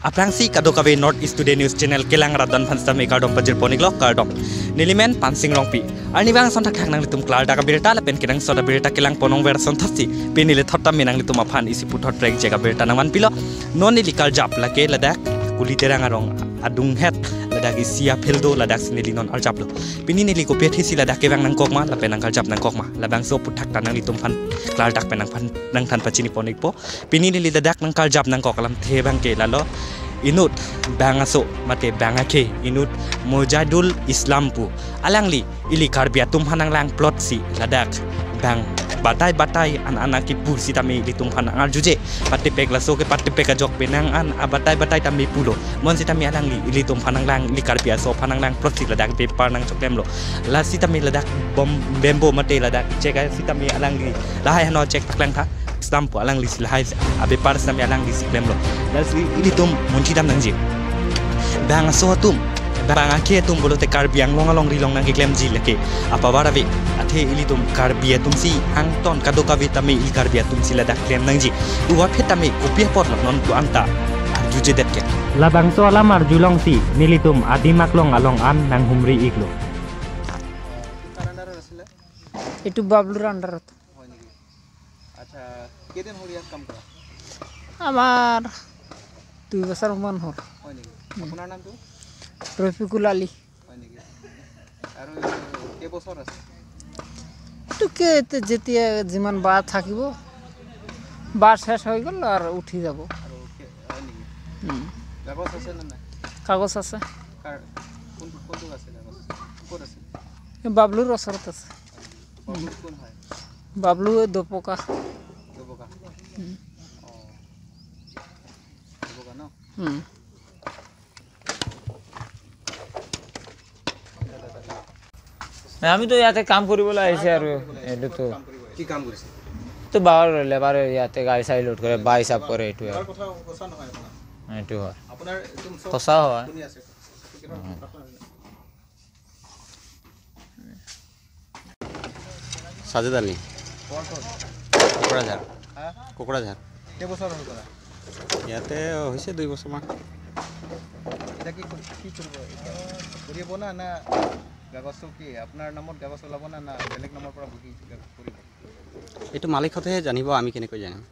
Aprangsi kadokabe North East Today News Channel kelang radan fanstam ekardom pajir poniglok kardom nilimen pansing rongpi arni bang sonta khaknang litum klar daga birta lapen kedang soda birta kelang ponong wer sonthasi penile thotta minang litum aphan isi puthot trek jega birta nangwan pilo noni likal jap lake ladak kuli terang arong adung het ladak isia peldo ladak sinilinon aljaplo pini nili ko pethi si ladak kebang nang kokma lapen nang kaljap nang kokma labang so puthak tanang litum phan klar dak penang phan nang than pachini ponikpo pini nili ladak nang kaljap nang kokalam thebang ke lalo inut bangaso mate bangake inut mujadul islampu alangli ili karbia tumhanang lang plot si ladak bang batai anak-anak ki pur si tami litung hanang aljuje pati peglaso ke pati pekajok benang an batai tami pulo mon si tami alangli ili tum hanang lang li karbia so hanang lang plot si ladak pe parnang choklem lo la si tami ladak bom bembo mate ladak cek si tami alangli lahai hano cek taklang tha stampo alang li silhai abe par sami alang li siklem lo la si ili tum munchi dam nangji bang so tum bang ake tum bolo te karbiang longalong rilong nang klem ji leke apa warabe athe ili tum karbia tum si angton kadoka vitami il karbia tum si ladak klem nangji uwa phetami kopia pot non tu anta juje detke labang so lamar julong si nilitum adimak long along an nang humri iglo itu babluর আন্ডারত আচ্ছা কেদিন হল ইয়াত কাম কৰা আমাৰ 2 বছৰ মান হল হয় নেকি আপোনাৰ নামটো ৰফিকুল আলী হয় নেকি আৰু কে বছৰ আছে টুকে যেতিয়া যিমান বা থাকিব বা শেষ হৈ গল আর উঠি যাব আৰু হয় নেকি কাগজ আছে না নাই কাগজ আছে কাৰ কোনটো আছে কাগজ ক'ত আছে বাবলুৰ ওচৰত আছে বাবলু কোন হয় বাবলু দপকা দবকা দবকা ন আমি তো ইয়াতে কাম কৰিবলৈ আহিছে আৰু এটো তো কি কাম কৰিছে তো বাৰ লেবাৰ ইয়াতে গাড়ী চাই লোড কৰে বাই হিচাপ কৰে এটো তাৰ কথা কথা নহয় আপোনাৰ এটো হয় আপোনাৰ একদম সঁচা হয় শুনি আছে সাজেদ আলী কোকৰাঝাৰ কোকৰাঝাৰ কে বছৰ হ'ল কৰা ইয়াতে হৈছে 2 বছৰমান এটা কি কৰিব কৰিব না না কাগজটো কি আপোনাৰ নামত কাগজ ওলাব না না বেলেগ নামৰ পৰা বুকি কৰিব এইটো মালিকহঁতেহে জানিব আমি কেনেকৈ জানিম